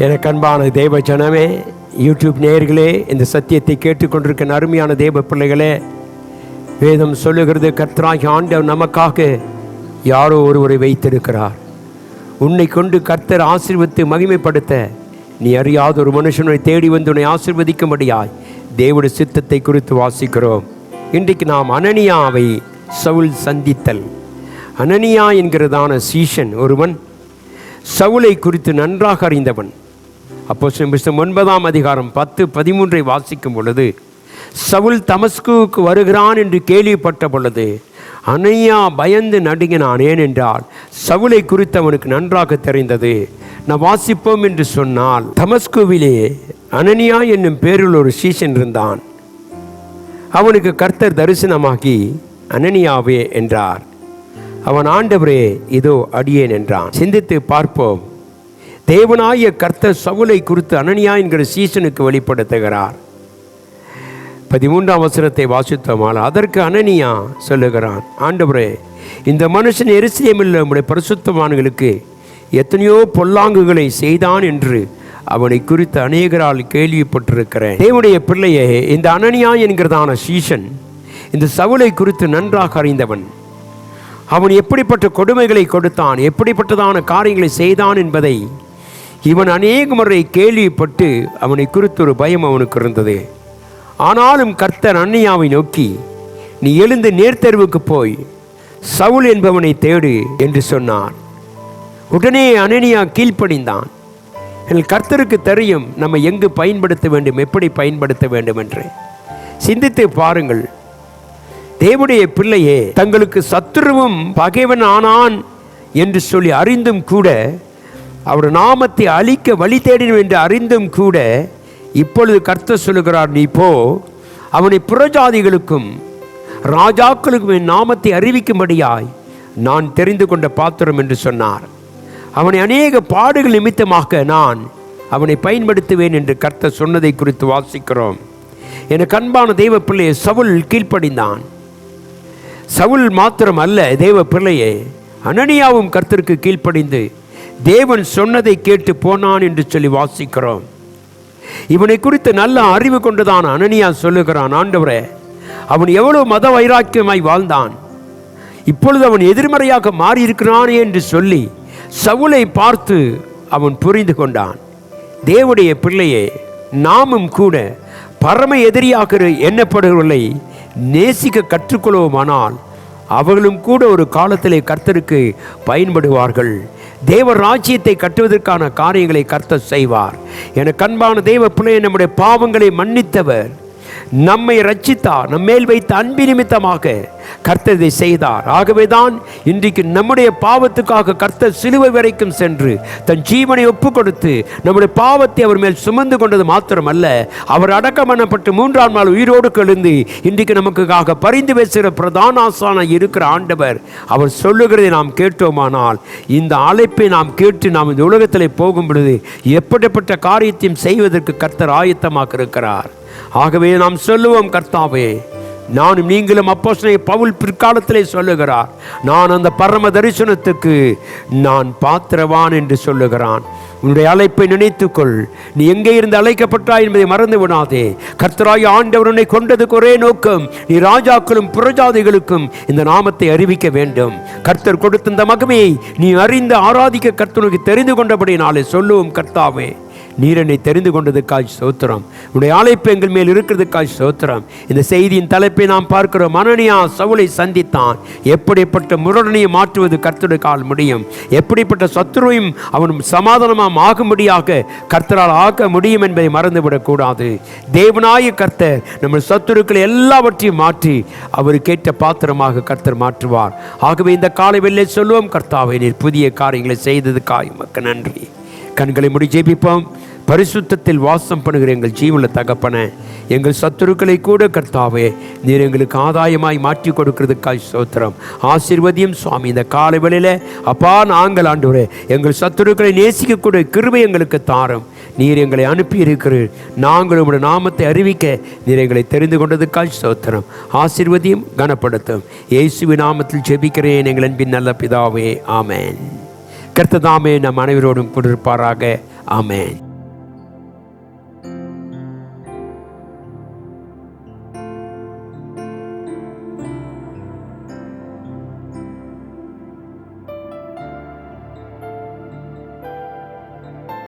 எனக்கு அன்பான தேவ ஜனமே, யூடியூப் நேயர்களே, இந்த சத்தியத்தை கேட்டுக்கொண்டிருக்கிற அருமையான தேவ பிள்ளைகளே, வேதம் சொல்லுகிறது, கர்த்தராகிய ஆண்டவர் நமக்காக யாரோ ஒருவரை வைத்திருக்கிறார். உன்னை கொண்டு கர்த்தர் ஆசீர்வதித்து மகிமைப்படுத்த நீ அறியாத ஒரு மனுஷனை தேடி வந்து உன்னை ஆசீர்வதிக்கும்படியாய் தேவனுடைய சித்தத்தை குறித்து வாசிக்கிறோம். இன்றைக்கு நாம் அனனியாவை சவுல் சந்தித்தல். அனனியா என்கிறதான சீஷன் ஒருவன் சவுலை குறித்து நன்றாக அறிந்தவன். அப்போஸ்தலர் புத்தகம் 9ஆம் அதிகாரம் 10-13 வாசிக்கும் பொழுது, சவுல் தமஸ்குவுக்கு வருகிறான் என்று கேள்விப்பட்ட பொழுது அனனியா பயந்து நடுங்கினான். ஏனென்றால் சவுலை குறித்து அவனுக்கு நன்றாக தெரிந்தது. நான் வாசிப்போம் என்று சொன்னால், தமஸ்குவிலே அனனியா என்னும் பேரில் ஒரு சீஷன் இருந்தான். அவனுக்கு கர்த்தர் தரிசனமாகி, அனனியாவே என்றார். அவன், ஆண்டவரே, இதோ அடியேன் என்றான். சிந்தித்து பார்ப்போம். தேவனாய கர்த்தர் சவுலை குறித்து அனனியா என்கிற சீசனுக்கு வெளிப்படுத்துகிறார். 13ஆம் வசனத்தை வாசித்தோமால், அதற்கு அனனியா சொல்லுகிறான், ஆண்டவரே, இந்த மனுஷன் எருசலேமில் நம்முடைய பரிசுத்தவான்களுக்கு எத்தனையோ பொல்லாங்குகளை செய்தான் என்று அவனை குறித்து அநேகரால் கேள்விப்பட்டிருக்கிறேன். தேவனுடைய பிள்ளையே, இந்த அனனியா என்கிறதான சீசன் இந்த சவுலை குறித்து நன்றாக அறிந்தவன். அவன் எப்படிப்பட்ட கொடுமைகளை கொடுத்தான், எப்படிப்பட்டதான காரியங்களை செய்தான் என்பதை இவன் அநேக முறை கேள்விப்பட்டு அவனை குறித்து ஒரு பயம் அவனுக்கு இருந்தது. ஆனாலும் கர்த்தர் அனனியாவை நோக்கி, நீ எழுந்து நேர்த்தெருவுக்கு போய் சவுல் என்பவனை தேடு என்று சொன்னார். உடனே அனனியா கீழ்ப்படிந்தான். கர்த்தருக்கு தெரியும் நம்ம எங்கு பயன்படுத்த வேண்டும், எப்படி பயன்படுத்த வேண்டும் என்று. சிந்தித்து பாருங்கள். தேவனுடைய பிள்ளையே, தங்களுக்கு சத்துருவும் பகைவன் ஆனான் என்று சொல்லி அறிந்தும் கூட, அவர் நாமத்தை அழிக்க வழி தேடினோம் என்று அறிந்தும் கூட, இப்பொழுது கர்த்தர் சொல்லுகிறார், நீ போ, அவனை புறஜாதிகளுக்கும் ராஜாக்களுக்கும் என் நாமத்தை அறிவிக்கும்படியாய் நான் தெரிந்து கொண்ட பாத்திரம் என்று சொன்னார். அவனை அநேக பாடுகள் நிமித்தமாக நான் அவனை பயன்படுத்துவேன் என்று கர்த்தர் சொன்னதை குறித்து வாசிக்கிறோம். எனக்கு அன்பான தெய்வ பிள்ளையை, சவுல் கீழ்ப்படிந்தான். சவுல் மாத்திரம் அல்ல, தேவ பிள்ளையே, அனனியாவும் கர்த்தருக்கு கீழ்ப்படிந்து தேவன் சொன்னதை கேட்டு போனான் என்று சொல்லி வாசிக்கிறோம். இவனை குறித்து நல்ல அறிவு கொண்டுதான் அனனியா சொல்லுகிறான், ஆண்டவரே, அவன் எவ்வளவு மத வைராக்கியமாய் வாழ்ந்தான், இப்பொழுது அவன் எதிர்மறையாக மாறியிருக்கிறானே என்று சொல்லி சவுலை பார்த்து அவன் புரிந்து கொண்டான். தேவனுடைய பிள்ளையே, நாமும் கூட பரம எதிரியாக எண்ணப்படுவதை நேசிக்க கற்றுக்கொள்வோமானால் அவர்களும் கூட ஒரு காலத்திலே கர்த்தருக்கு பயன்படுவார்கள். தேவ ராஜ்யத்தை கட்டுவதற்கான காரியங்களை கர்த்தர் செய்வார். எனக்கு அன்பான தேவ பிள்ளையை, நம்முடைய பாவங்களை மன்னித்தவர், நம்மை ரட்சித்தார், நம்மேல் வைத்த அன்பு நிமித்தமாக கர்த்தர் இதை செய்தார். ஆகவேதான் இன்றைக்கு நம்முடைய பாவத்துக்காக கர்த்தர் சிலுவை வரைக்கும் சென்று தன் ஜீவனை ஒப்பு கொடுத்து நம்முடைய பாவத்தை அவர் மேல் சுமந்து கொண்டது மாத்திரமல்ல, அவர் அடக்கம் பண்ணப்பட்டு 3ஆம் நாள் உயிரோடு எழுந்து இன்றைக்கு நமக்காக பரிந்து பேசுகிற பிரதான ஆசானாய் இருக்கிற ஆண்டவர், அவர் சொல்லுகிறதை நாம் கேட்டோமானால், இந்த அழைப்பை நாம் கேட்டு நாம் இந்த உலகத்தில் போகும் பொழுது எப்படிப்பட்ட காரியத்தையும் செய்வதற்கு கர்த்தர் ஆயத்தமாக இருக்கிறார். ஆகவே நாம் சொல்லுவோம், கர்த்தாவே, நானும் நீங்களும் அப்போஸ்தலனாகிய பவுல் பிற்காலத்திலே சொல்லுகிறார், நான் அந்த பரம தரிசனத்துக்கு நான் பாத்திரவான் என்று சொல்லுகிறான். உன்னுடைய அழைப்பை நினைத்துக்கொள். நீ எங்கே இருந்து அழைக்கப்பட்டாய் என்பதை மறந்து விடாதே. கர்த்தராகிய ஆண்டவர் உன்னை கொண்டதுக்கு ஒரே நோக்கம், நீ ராஜாக்களும் புறஜாதிகளுக்கும் இந்த நாமத்தை அறிவிக்க வேண்டும். கர்த்தர் கொடுத்த இந்த மகிமையை நீ அறிந்து ஆராதிக்க கர்த்தருக்கு தெரிந்து கொண்டபடினாலே சொல்லுவோம், கர்த்தாவே, நீர் என்னை தெரிந்து கொண்டதுக்காய் ஸ்தோத்திரம், உன்னுடைய அழைப்பு எங்கள் மேல் இருக்கிறதுக்காய் ஸ்தோத்திரம். இந்த செய்தியின் தலைப்பை நாம் பார்க்கிறோம். அனனியா சவுலை சந்தித்தான். எப்படிப்பட்ட முரடனையை மாற்றுவது கர்த்தருடைய கால் முடியும், எப்படிப்பட்ட சத்துருவையும் அவன் சமாதானமாக ஆகும்படியாக கர்த்தரால் ஆக்க முடியும் என்பதை மறந்துவிடக்கூடாது. தேவனாய கர்த்தர் நம்ம சத்துருக்களை எல்லாவற்றையும் மாற்றி அவருக்கேற்ற பாத்திரமாக கர்த்தர் மாற்றுவார். ஆகவே இந்த காலை வெள்ளை சொல்லுவோம், கர்த்தாவே, நீர் புதிய காரியங்களை செய்ததுக்காய் உமக்கு நன்றி. கண்களை முடி ஜெபிப்போம். பரிசுத்தத்தில் வாசம் பண்ணுகிற எங்கள் ஜீவனுள்ள தகப்பனே, எங்கள் சத்துருக்களை கூட கர்த்தாவே நீர் எங்களுக்கு ஆதாயமாய் மாற்றி கொடுக்கிறதுக்காய் ஸ்தோத்திரம். ஆசீர்வதியும் சுவாமி. இந்த காலை வேளையில அப்பா, நாங்கள் ஆண்டவரே எங்கள் சத்துருக்களை நேசிக்கக்கூடிய கிருபை எங்களுக்கு தாரும். நீர் எங்களை அனுப்பி இருக்கிறீர். நாங்கள் உங்களுடைய நாமத்தை அறிவிக்க நீர் எங்களை தெரிந்து கொண்டதுக்காய் ஸ்தோத்திரம். ஆசீர்வதியும் கனப்படுத்தும். இயேசுவின் நாமத்தில் ஜெபிக்கிறேன் எங்கள் அன்பின் நல்ல பிதாவே, ஆமேன். கர்த்தர் தாமே நம் அனைவரோடும் கொண்டிருப்பாராக. ஆமேன்.